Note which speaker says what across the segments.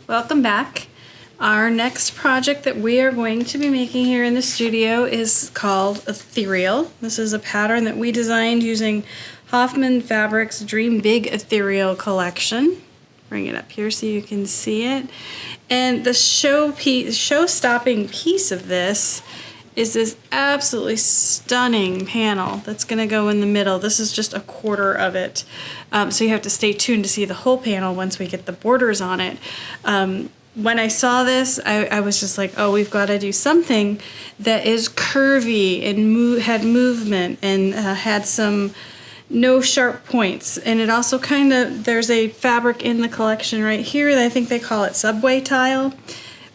Speaker 1: Welcome back. Our next project that we are going to be making here in the studio is called Ethereal. This is a pattern that we designed using Hoffman Fabrics Dream Big Ethereal collection. Bring it up here so you can see it. And the show-stopping piece of this is this absolutely stunning panel that's going to go in the middle. This is just a quarter of it. So you have to stay tuned to see the whole panel once we get the borders on it. When I saw this, I was just like, oh, we've got to do something that is curvy and had movement and had some no sharp points. And it also kind of, there's a fabric in the collection right here that I think they call it subway tile.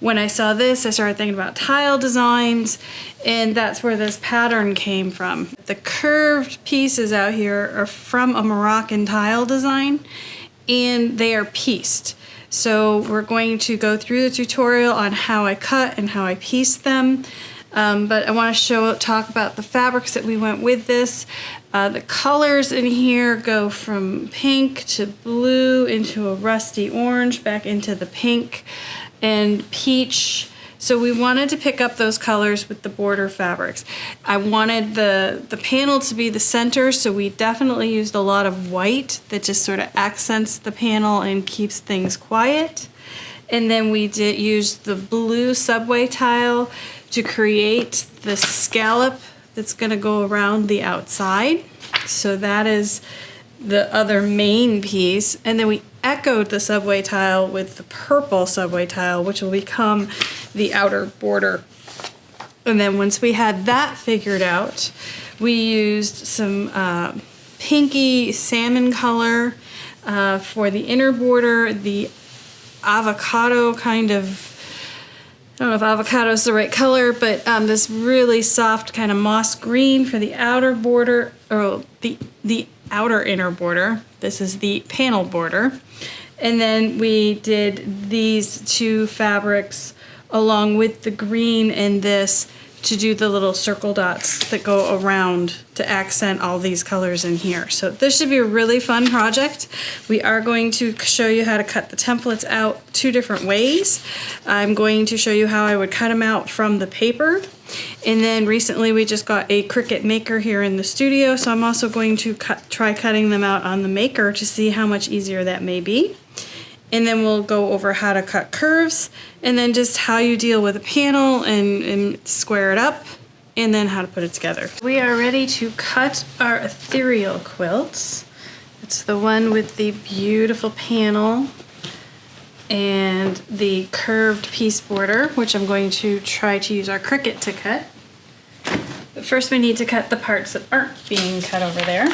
Speaker 1: When I saw this, I started thinking about tile designs, and that's where this pattern came from. The curved pieces out here are from a Moroccan tile design, and they are pieced. So we're going to go through the tutorial on how I cut and how I piece them. But I want to talk about the fabrics that we went with this. The colors in here go from pink to blue into a rusty orange, back into the pink and peach. So we wanted to pick up those colors with the border fabrics. I wanted the panel to be the center, so we definitely used a lot of white that just sort of accents the panel and keeps things quiet. And then we did use the blue subway tile to create the scallop that's going to go around the outside. So that is the other main piece. And then we echoed the subway tile with the purple subway tile, which will become the outer border. And then once we had that figured out, we used some pinky salmon color for the inner border, the avocado kind of, I don't know if avocado is the right color, but this really soft kind of moss green for the outer border, or the outer inner border. This is the panel border. And then we did these two fabrics along with the green and this to do the little circle dots that go around to accent all these colors in here. So this should be a really fun project. We are going to show you how to cut the templates out two different ways. I'm going to show you how I would cut them out from the paper. And then recently we just got a Cricut maker here in the studio, so I'm also going to try cutting them out on the maker to see how much easier that may be. And then we'll go over how to cut curves, and then just how you deal with a panel and square it up, and then how to put it together. We are ready to cut our ethereal quilts. It's the one with the beautiful panel and the curved piece border, which I'm going to try to use our Cricut to cut. But first we need to cut the parts that aren't being cut over there.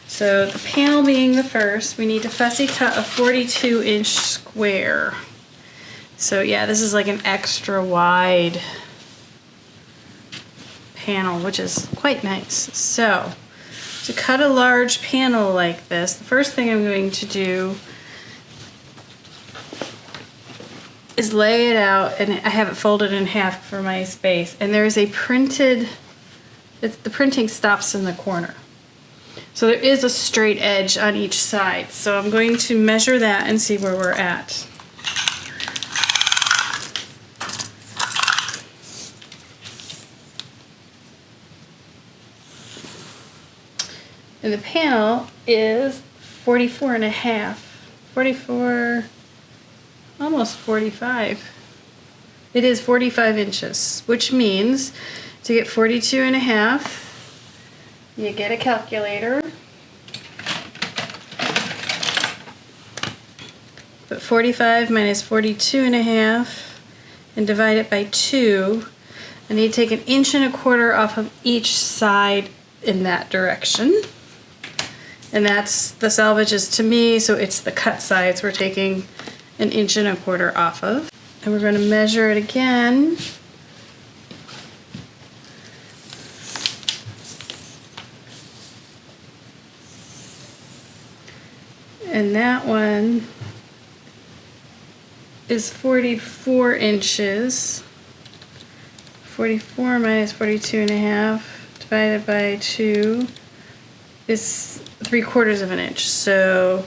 Speaker 1: So the panel being the first, we need to fussy cut a 42-inch square. So yeah, this is like an extra wide panel, which is quite nice. So to cut a large panel like this, the first thing I'm going to do is lay it out, and I have it folded in half for my space. And there is a printed, the printing stops in the corner. So there is a straight edge on each side. So I'm going to measure that and see where we're at. And the panel is 44 and a half. 44, almost 45. It is 45 inches, which means to get 42 and a half, you get a calculator, put 45 minus 42 and a half and divide it by 2. I need to take 1.25 inches off of each side in that direction. And that's the salvages to me, so it's the cut sides we're taking 1.25 inches off of. And we're going to measure it again. And that one is 44 inches. 44 minus 42 and a half divided by 2 is 3/4 of an inch. So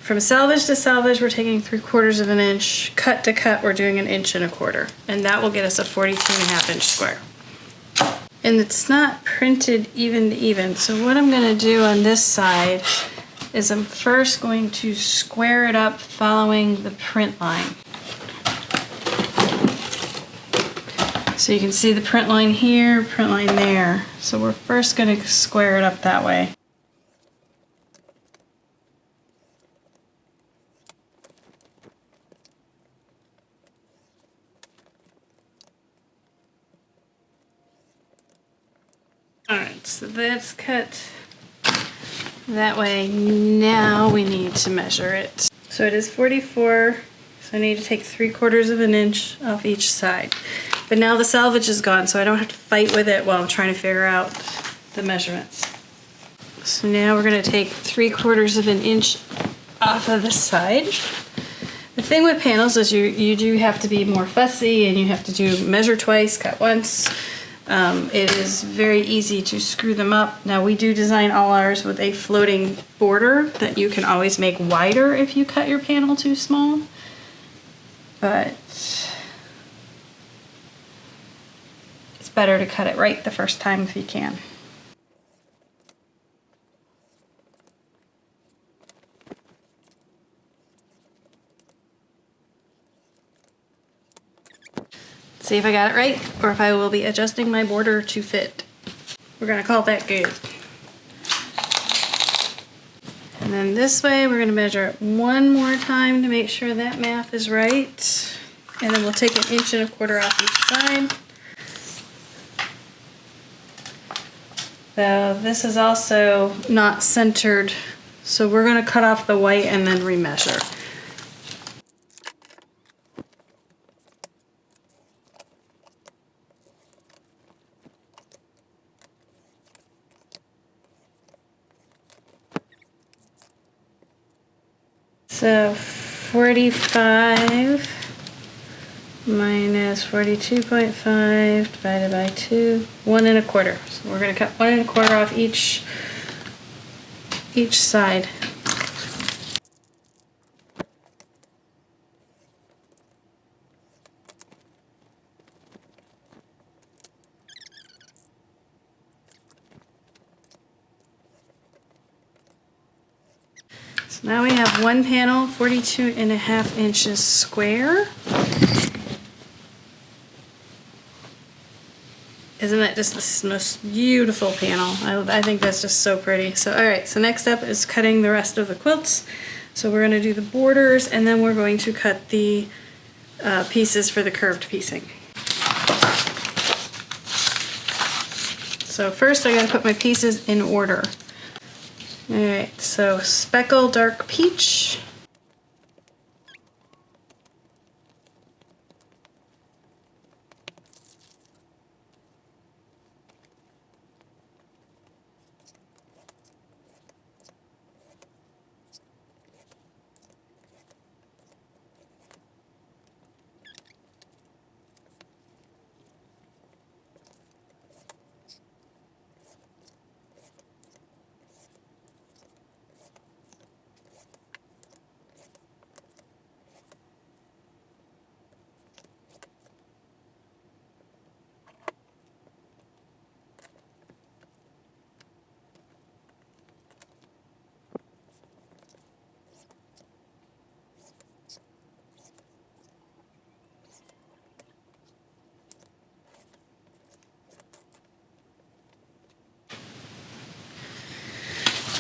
Speaker 1: from selvage to selvage, we're taking 3/4 of an inch. Cut to cut, we're doing 1.25 inches. And that will get us a 42.5 inch square. And it's not printed even to even. So what I'm gonna do on this side is I'm first going to square it up following the print line. So you can see the print line here, print line there. So we're first gonna square it up that way. Alright, so that's cut that way. Now we need to measure it. So it is 44, so I need to take 3/4 of an inch off each side. But now the selvage is gone, so I don't have to fight with it while I'm trying to figure out the measurements. So now we're going to take 3/4 of an inch off of the side. The thing with panels is you do have to be more fussy, and you have to measure twice, cut once. It is very easy to screw them up. Now we do design all ours with a floating border that you can always make wider if you cut your panel too small. But it's better to cut it right the first time if you can. See if I got it right, or if I will be adjusting my border to fit. We're gonna call that good. And then this way, we're gonna measure it one more time to make sure that math is right. And then we'll take 1.25 inches off each side. So this is also not centered, so we're gonna cut off the white and then remeasure. So 45 minus 42.5 divided by 2, 1.25. So we're going to cut 1.25 off each side. So now we have one panel, 42.5 inches square. Isn't that just the most beautiful panel? I think that's just so pretty. So all right, so next up is cutting the rest of the quilts. So we're gonna do the borders, and then we're going to cut the pieces for the curved piecing. So first I gotta put my pieces in order. All right, so speckle dark peach.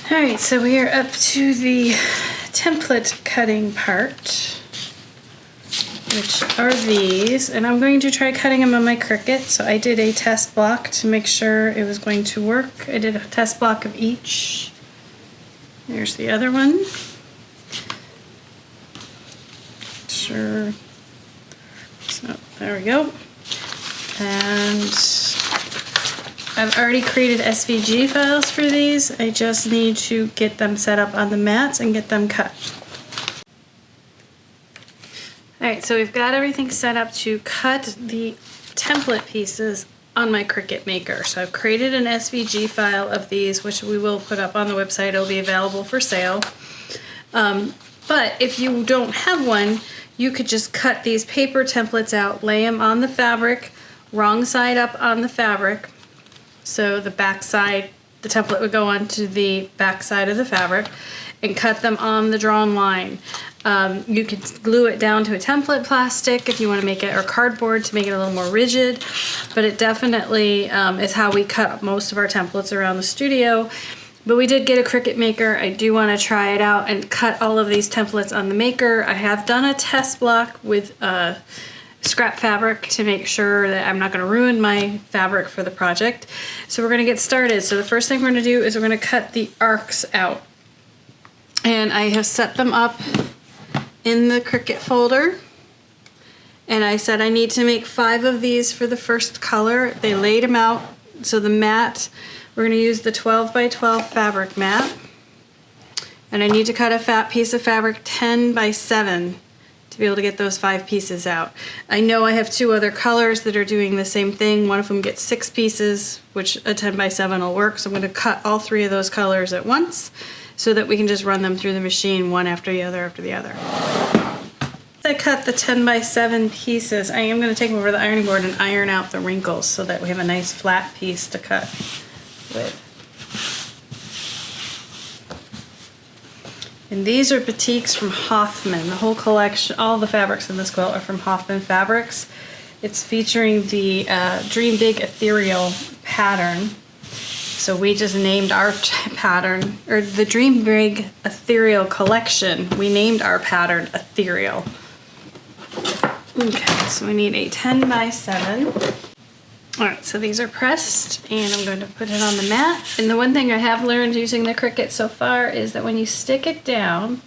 Speaker 1: All right, so we are up to the template cutting part, which are these, and I'm going to try cutting them on my Cricut. So I did a test block to make sure it was going to work. I did a test block of each. There's the other one. Sure. So there we go. And I've already created SVG files for these. I just need to get them set up on the mats and get them cut. All right, so we've got everything set up to cut the template pieces on my Cricut Maker. So I've created an SVG file of these, which we will put up on the website. It'll be available for sale. But if you don't have one, you could just cut these paper templates out, lay them on the fabric, wrong side up on the fabric. So the back side, the template would go onto the back side of the fabric, and cut them on the drawn line. You could glue it down to a template plastic if you want to make it, or cardboard to make it a little more rigid, but it definitely is how we cut most of our templates around the studio. But we did get a Cricut maker. I do want to try it out and cut all of these templates on the maker. I have done a test block with scrap fabric to make sure that I'm not going to ruin my fabric for the project. So we're going to get started. So the first thing we're going to do is we're going to cut the arcs out. And I have set them up in the Cricut folder. And I said I need to make 5 of these for the first color. They laid them out. So the mat, we're going to use the 12 by 12 fabric mat. And I need to cut a fat piece of fabric 10 by 7 to be able to get those 5 pieces out. I know I have 2 other colors that are doing the same thing. One of them gets 6 pieces, which a 10 by 7 will work. So I'm going to cut all 3 of those colors at once so that we can just run them through the machine one after the other after the other. I cut the 10 by 7 pieces. I am going to take them over the ironing board and iron out the wrinkles so that we have a nice flat piece to cut with. And these are batiks from Hoffman. The whole collection, all the fabrics in this quilt are from Hoffman Fabrics. It's featuring the Dream Big Ethereal Pattern. So we just named our pattern, or the Dream Big Ethereal Collection, we named our pattern Ethereal. Okay, so we need a 10 by 7. Alright, so these are pressed, and I'm going to put it on the mat. And the one thing I have learned using the Cricut so far is that when you stick it down,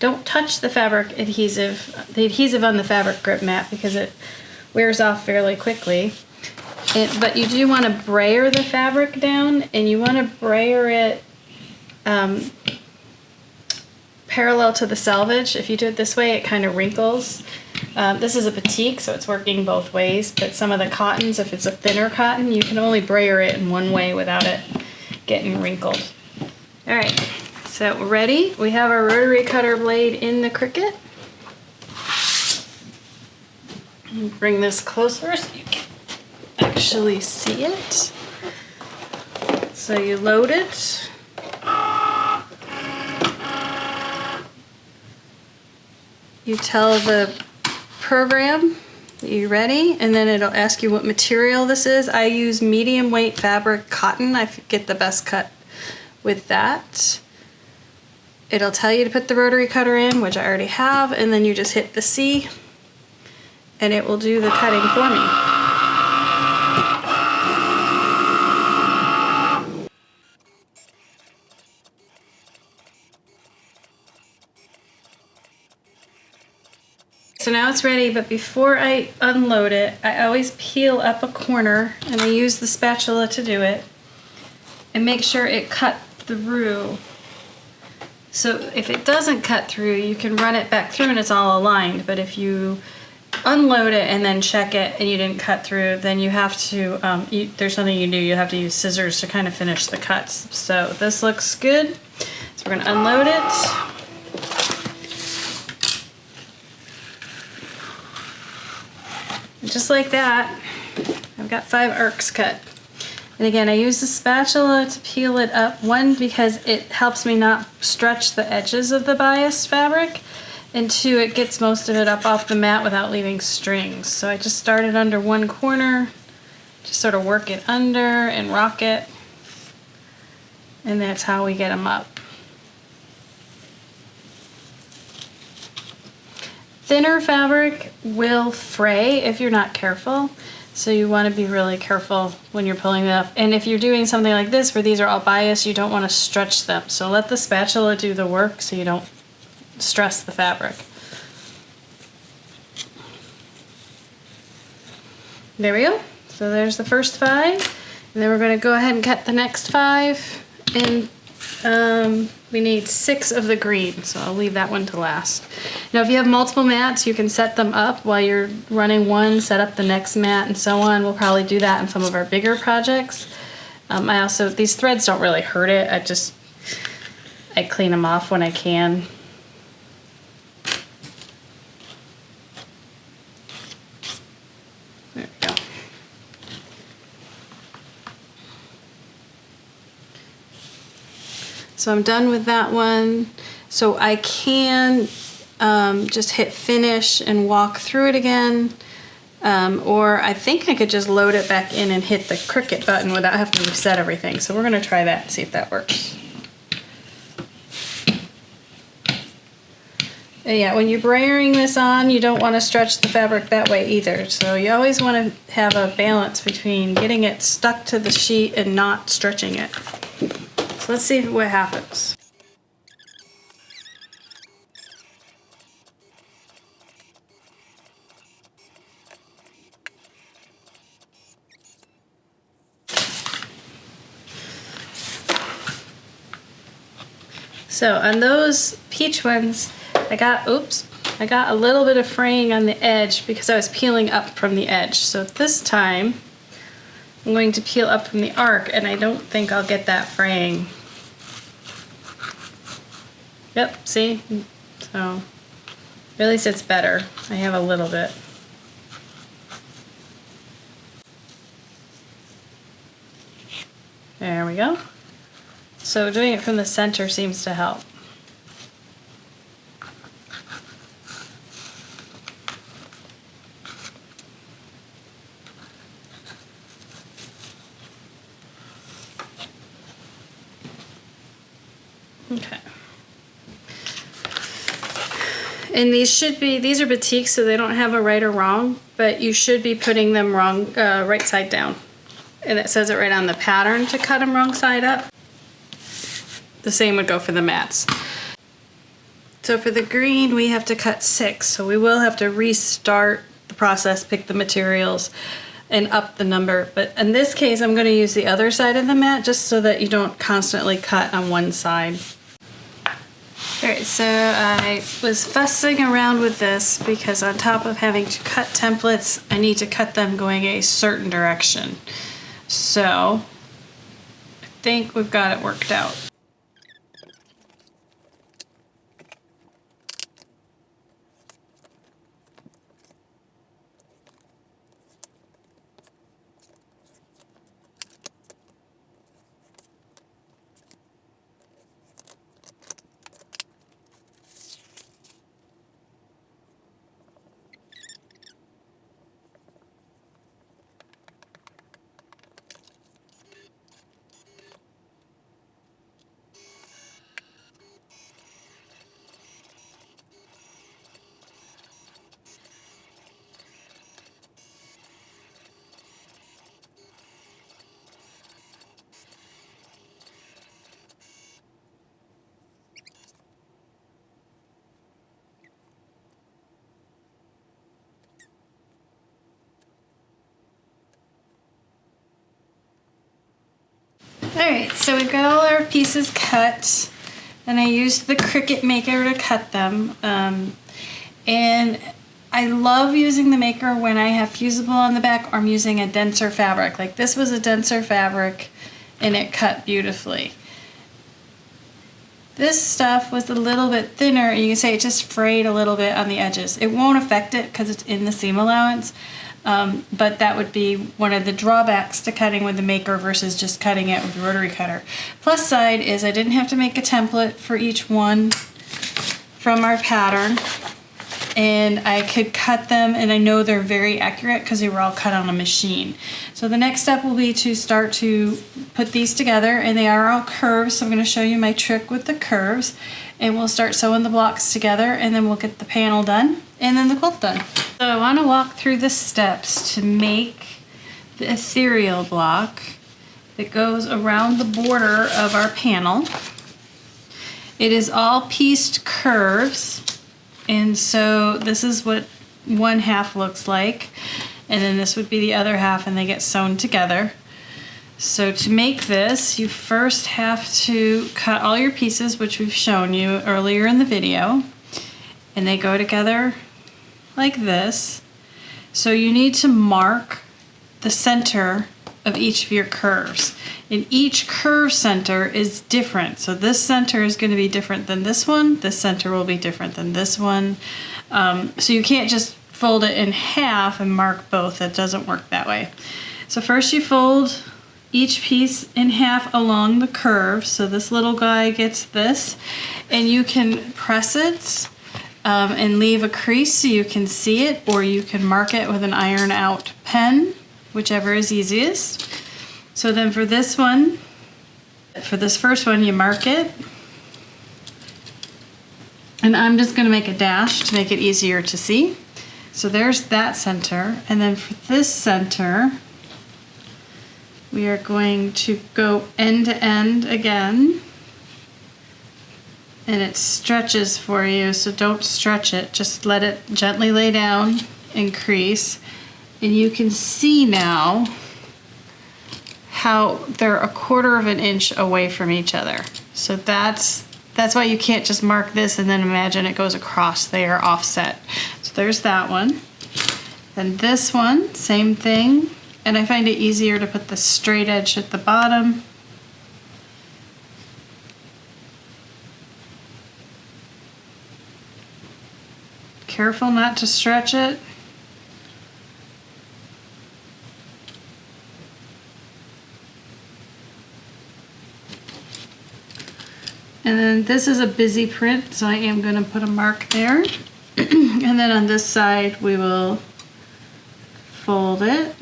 Speaker 1: don't touch the fabric adhesive, the adhesive on the fabric grip mat, because it wears off fairly quickly. But you do want to brayer the fabric down, and you want to brayer it parallel to the selvage. If you do it this way, it kind of wrinkles. This is a batik, so it's working both ways, but some of the cottons, if it's a thinner cotton, you can only brayer it in one way without it getting wrinkled. Alright, so we're ready. We have our rotary cutter blade in the Cricut. Bring this closer so you can actually see it. So you load it. You tell the program that you're ready, and then it'll ask you what material this is. I use medium weight fabric cotton. I get the best cut with that. It'll tell you to put the rotary cutter in, which I already have, and then you just hit the C and it will do the cutting for me. So now it's ready, but before I unload it, I always peel up a corner, and I use the spatula to do it, and make sure it cut through. So if it doesn't cut through, you can run it back through and it's all aligned, but if you unload it and then check it and you didn't cut through, then you have to, there's something you do, you have to use scissors to kind of finish the cuts. So this looks good. So we're going to unload it. Just like that, I've got 5 arcs cut. And again, I use the spatula to peel it up. 1, because it helps me not stretch the edges of the bias fabric, and 2, it gets most of it up off the mat without leaving strings. So I just started under one corner, just sort of work it under and rock it, and that's how we get them up. Thinner fabric will fray if you're not careful, so you want to be really careful when you're pulling it up. And if you're doing something like this where these are all biased, you don't want to stretch them. So let the spatula do the work so you don't stress the fabric. There we go. So there's the first 5, and then we're going to go ahead and cut the next 5, and we need 6 of the green, so I'll leave that one to last. Now if you have multiple mats, you can set them up while you're running one, set up the next mat, and so on. We'll probably do that in some of our bigger projects. These threads don't really hurt it. I clean them off when I can. There we go. So I'm done with that one. So I can just hit finish and walk through it again. Or I think I could just load it back in and hit the cricut button without having to reset everything. So we're gonna try that and see if that works. And yeah, when you're brayering this on, you don't want to stretch the fabric that way either. So you always want to have a balance between getting it stuck to the sheet and not stretching it. So let's see what happens. So on those peach ones, I got a little bit of fraying on the edge because I was peeling up from the edge. So this time, I'm going to peel up from the arc, and I don't think I'll get that fraying. Yep, see? So, at least it's better. I have a little bit. There we go. So doing it from the center seems to help. Okay. And these are batiks, so they don't have a right or wrong, but you should be putting them right side down. And it says it right on the pattern to cut them wrong side up. The same would go for the mats. So for the green, we have to cut 6, so we will have to restart the process, pick the materials, and up the number. But in this case, I'm going to use the other side of the mat just so that you don't constantly cut on one side. Alright, so I was fussing around with this because on top of having to cut templates, I need to cut them going a certain direction. So I think we've got it worked out. Alright, so we've got all our pieces cut, and I used the Cricut maker to cut them. And I love using the maker when I have fusible on the back or I'm using a denser fabric. Like this was a denser fabric and it cut beautifully. This stuff was a little bit thinner, and you can say it just frayed a little bit on the edges. It won't affect it because it's in the seam allowance. But that would be one of the drawbacks to cutting with the maker versus just cutting it with the rotary cutter. Plus side is I didn't have to make a template for each one from our pattern, and I could cut them, and I know they're very accurate because they were all cut on a machine. So the next step will be to start to put these together, and they are all curves, so I'm going to show you my trick with the curves, and we'll start sewing the blocks together, and then we'll get the panel done and then the quilt done. So I want to walk through the steps to make the ethereal block that goes around the border of our panel. It is all pieced curves, and so this is what one half looks like, and then this would be the other half, and they get sewn together. So to make this, you first have to cut all your pieces, which we've shown you earlier in the video, and they go together like this. So you need to mark the center of each of your curves. And each curve center is different. So this center is going to be different than this one. This center will be different than this one. So you can't just fold it in half and mark both. It doesn't work that way. So first you fold each piece in half along the curve. So this little guy gets this, and you can press it and leave a crease so you can see it, or you can mark it with an iron out pen, whichever is easiest. So then for this one, for this first one, you mark it. And I'm just gonna make a dash to make it easier to see. So there's that center. And then for this center, we are going to go end to end again. And it stretches for you, so don't stretch it. Just let it gently lay down and crease. And you can see now how they're 1/4 of an inch away from each other. So that's why you can't just mark this and then imagine it goes across. They are offset. So there's that one. Then this one, same thing. And I find it easier to put the straight edge at the bottom. Careful not to stretch it. And then this is a busy print, so I am going to put a mark there. And then on this side, we will fold it.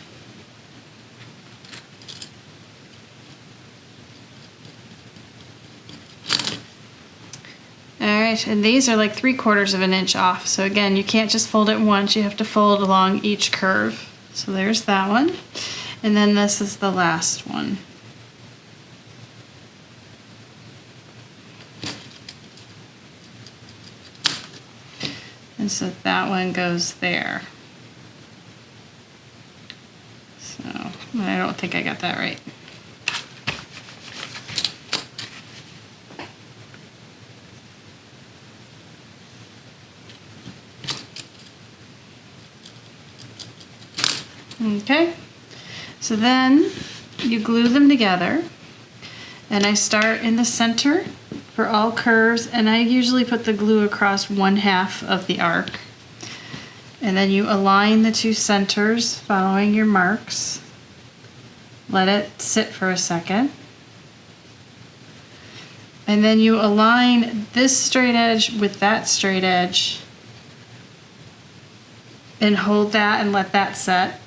Speaker 1: Alright, and these are like 3/4 of an inch off. So again, you can't just fold it once, you have to fold along each curve. So there's that one. And then this is the last one. And so that one goes there. So I don't think I got that right. Okay, so then you glue them together, and I start in the center for all curves, and I usually put the glue across 1/2 of the arc. And then you align the two centers following your marks. Let it sit for a second. And then you align this straight edge with that straight edge and hold that and let that set.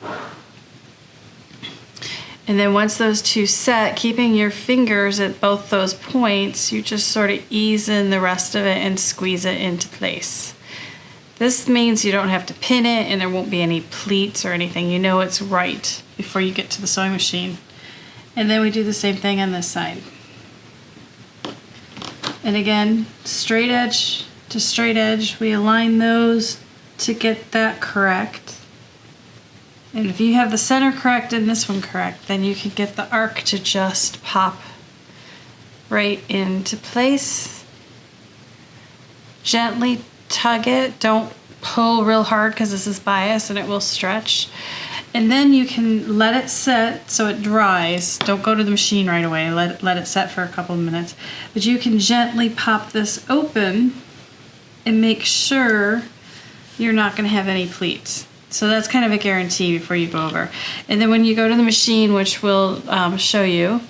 Speaker 1: And then once those two set, keeping your fingers at both those points, you just sort of ease in the rest of it and squeeze it into place. This means you don't have to pin it and there won't be any pleats or anything. You know it's right before you get to the sewing machine. And then we do the same thing on this side. And again, straight edge to straight edge, we align those to get that correct. And if you have the center correct and this one correct, then you can get the arc to just pop right into place. Gently tug it, don't pull real hard because this is bias and it will stretch. And then you can let it set so it dries. Don't go to the machine right away, let it set for a couple of minutes. But you can gently pop this open and make sure you're not going to have any pleats. So that's kind of a guarantee before you go over. And then when you go to the machine, which we'll show you,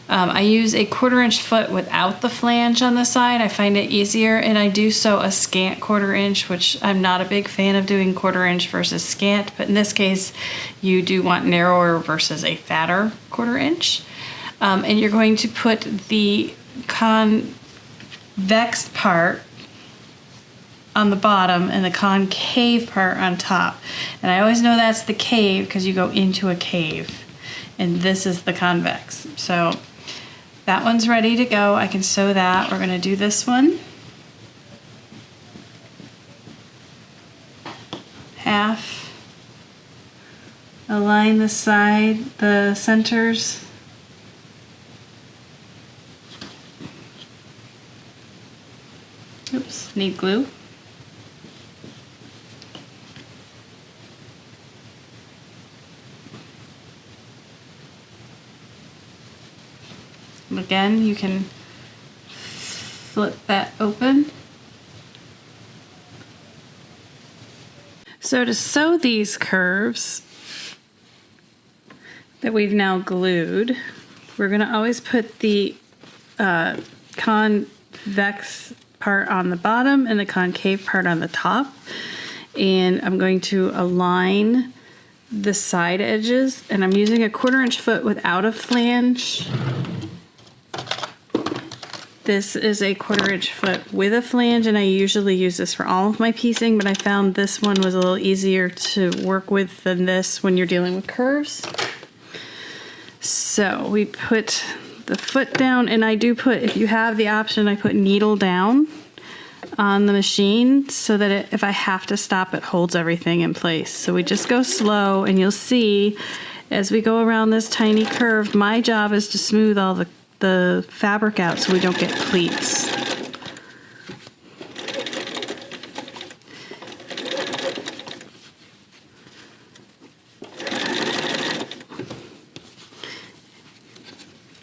Speaker 1: I use a 1/4 inch foot without the flange on the side. I find it easier, and I do sew a scant 1/4 inch, which I'm not a big fan of doing 1/4 inch versus scant, but in this case, you do want narrower versus a fatter 1/4 inch. And you're going to put the convex part on the bottom and the concave part on top. And I always know that's the cave because you go into a cave. And this is the convex. So that one's ready to go. I can sew that. We're going to do this one. Half. Align the side, the centers. Oops, need glue. Again, you can flip that open. So to sew these curves that we've now glued, we're going to always put the convex part on the bottom and the concave part on the top. And I'm going to align the side edges, and I'm using a 1/4 inch foot without a flange. This is a 1/4 inch foot with a flange, and I usually use this for all of my piecing, but I found this one was a little easier to work with than this when you're dealing with curves. So we put the foot down, and I do put, if you have the option, I put needle down on the machine so that if I have to stop, it holds everything in place. So we just go slow, and you'll see as we go around this tiny curve, my job is to smooth all the fabric out so we don't get pleats.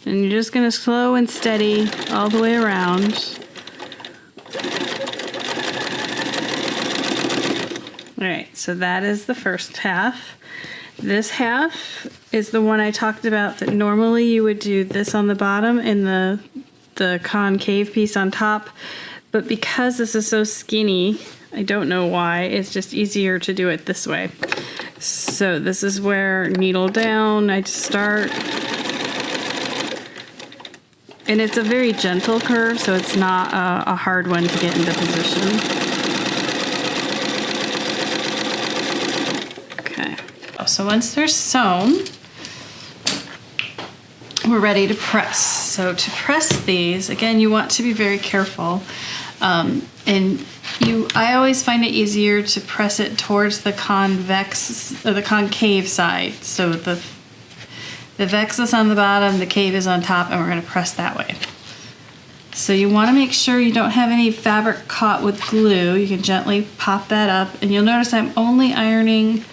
Speaker 1: And you're just going to slow and steady all the way around. All right, so that is the first half. This half is the one I talked about that normally you would do this on the bottom and the concave piece on top. But because this is so skinny, I don't know why, it's just easier to do it this way. So this is where needle down, I just start. And it's a very gentle curve, so it's not a hard one to get into position. Okay, so once they're sewn, we're ready to press. So to press these, again, you want to be very careful. I always find it easier to press it towards the convex or the concave side. So the vex is on the bottom, the cave is on top, and we're going to press that way. So you want to make sure you don't have any fabric caught with glue. You can gently pop that up, and you'll notice I'm only ironing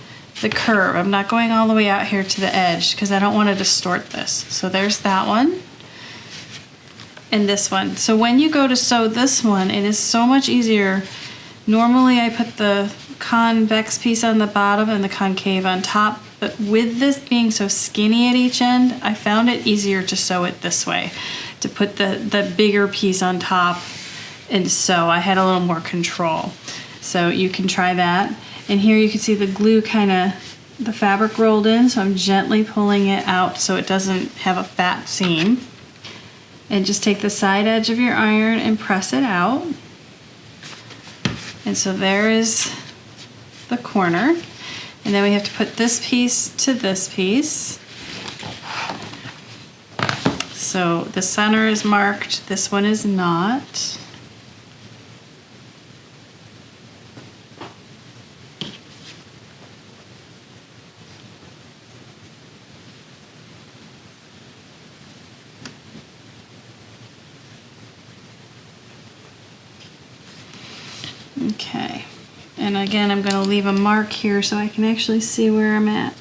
Speaker 1: the curve. I'm not going all the way out here to the edge because I don't want to distort this. So there's that one and this one. So when you go to sew this one, it is so much easier. Normally I put the convex piece on the bottom and the concave on top, but with this being so skinny at each end, I found it easier to sew it this way, to put the bigger piece on top and sew. I had a little more control. So you can try that. And here you can see the glue the fabric rolled in, so I'm gently pulling it out so it doesn't have a fat seam. And just take the side edge of your iron and press it out. And so there is the corner. And then we have to put this piece to this piece. So the center is marked, this one is not. Okay. And again, I'm going to leave a mark here so I can actually see where I'm at.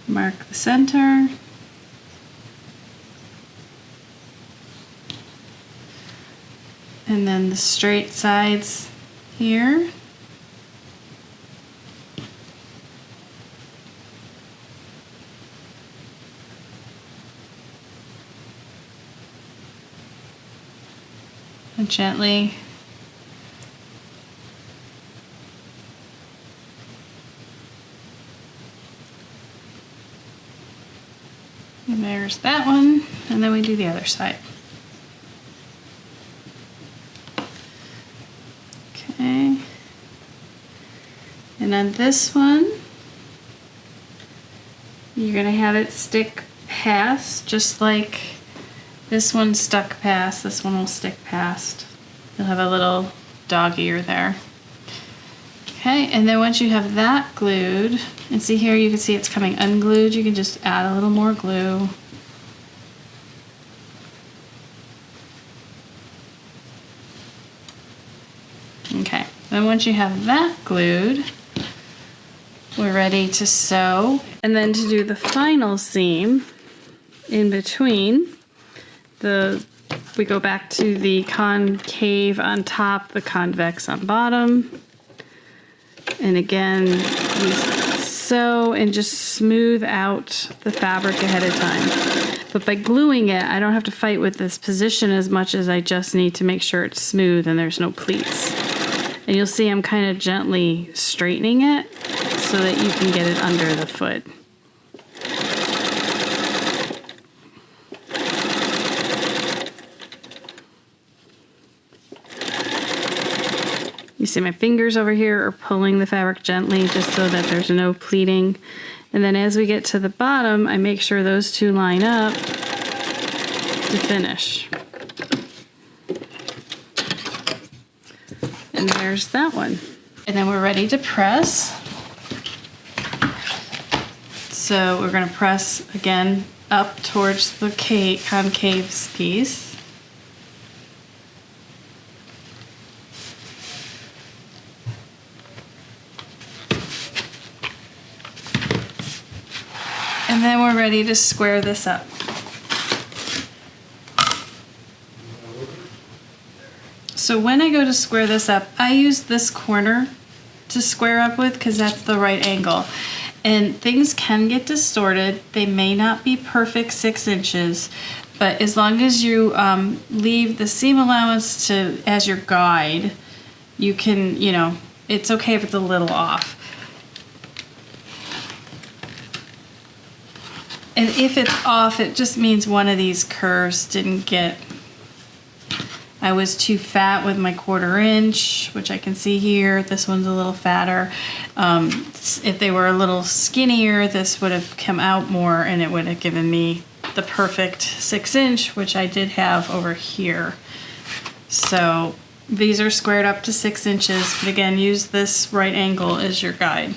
Speaker 1: Mark the center. And then the straight sides here. And gently and there's that one, and then we do the other side. Okay, and on this one you're going to have it stick past, just like this one stuck past, this one will stick past. You'll have a little dog ear there. Okay, and then once you have that glued, and see here you can see it's coming unglued, you can just add a little more glue. Okay, then once you have that glued, we're ready to sew. And then to do the final seam in between, We go back to the concave on top, the convex on bottom. And again, we sew and just smooth out the fabric ahead of time. But by gluing it, I don't have to fight with this position as much as I just need to make sure it's smooth and there's no pleats. And you'll see I'm kind of gently straightening it so that you can get it under the foot. You see my fingers over here are pulling the fabric gently just so that there's no pleating. And then as we get to the bottom, I make sure those two line up to finish. And there's that one. And then we're ready to press. So we're going to press again up towards the concave piece. And then we're ready to square this up. So when I go to square this up, I use this corner to square up with because that's the right angle. And things can get distorted. They may not be perfect 6 inches, but as long as you leave the seam allowance as your guide, you can, it's okay if it's a little off. And if it's off, it just means one of these curves didn't get, I was too fat with my 1/4 inch, which I can see here. This one's a little fatter. If they were a little skinnier, this would have come out more and it would have given me the perfect 6 inch, which I did have over here. So these are squared up to 6 inches, but again, use this right angle as your guide.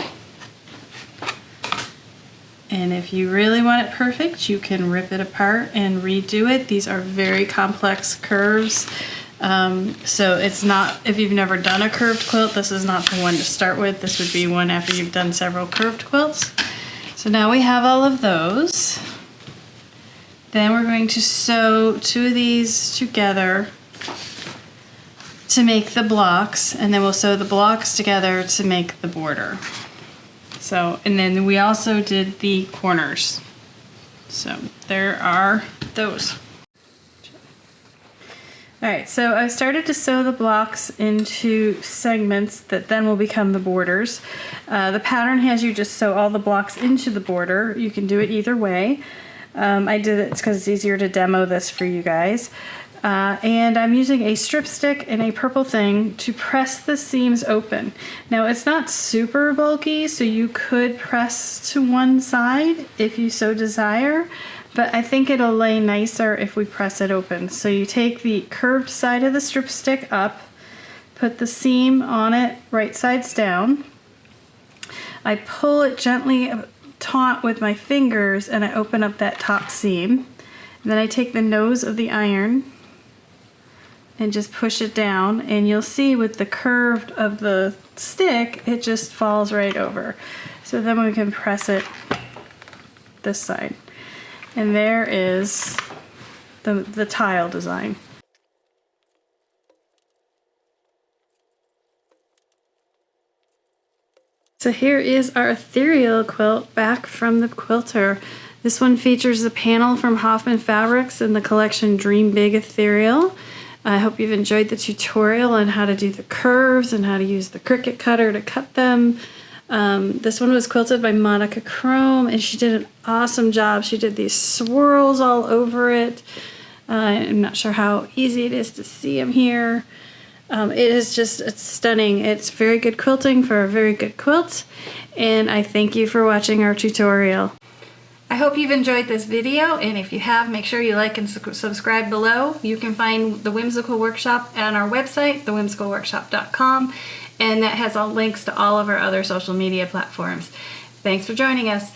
Speaker 1: And if you really want it perfect, you can rip it apart and redo it. These are very complex curves. So it's not, if you've never done a curved quilt, this is not the one to start with. This would be one after you've done several curved quilts. So now we have all of those. Then we're going to sew 2 of these together to make the blocks, and then we'll sew the blocks together to make the border. So, and then we also did the corners. So there are those. All right, so I started to sew the blocks into segments that then will become the borders. The pattern has you just sew all the blocks into the border. You can do it either way. I did it because it's easier to demo this for you guys. And I'm using a strip stick and a purple thing to press the seams open. Now it's not super bulky, so you could press to one side if you so desire, but I think it'll lay nicer if we press it open. So you take the curved side of the strip stick up, put the seam on it right sides down. I pull it gently taut with my fingers and I open up that top seam. And then I take the nose of the iron and just push it down, and you'll see with the curve of the stick, it just falls right over. So then we can press it this side. And there is the tile design. So here is our ethereal quilt back from the quilter. This one features a panel from Hoffman Fabrics in the collection Dream Big Ethereal. I hope you've enjoyed the tutorial on how to do the curves and how to use the cricut cutter to cut them. This one was quilted by Monica Chrome, and she did an awesome job. She did these swirls all over it. I'm not sure how easy it is to see them here. It is just, it's stunning. It's very good quilting for a very good quilt, and I thank you for watching our tutorial. I hope you've enjoyed this video, and if you have, make sure you like and subscribe below. You can find the Whimsical Workshop on our website, thewhimsicalworkshop.com, and that has all links to all of our other social media platforms. Thanks for joining us.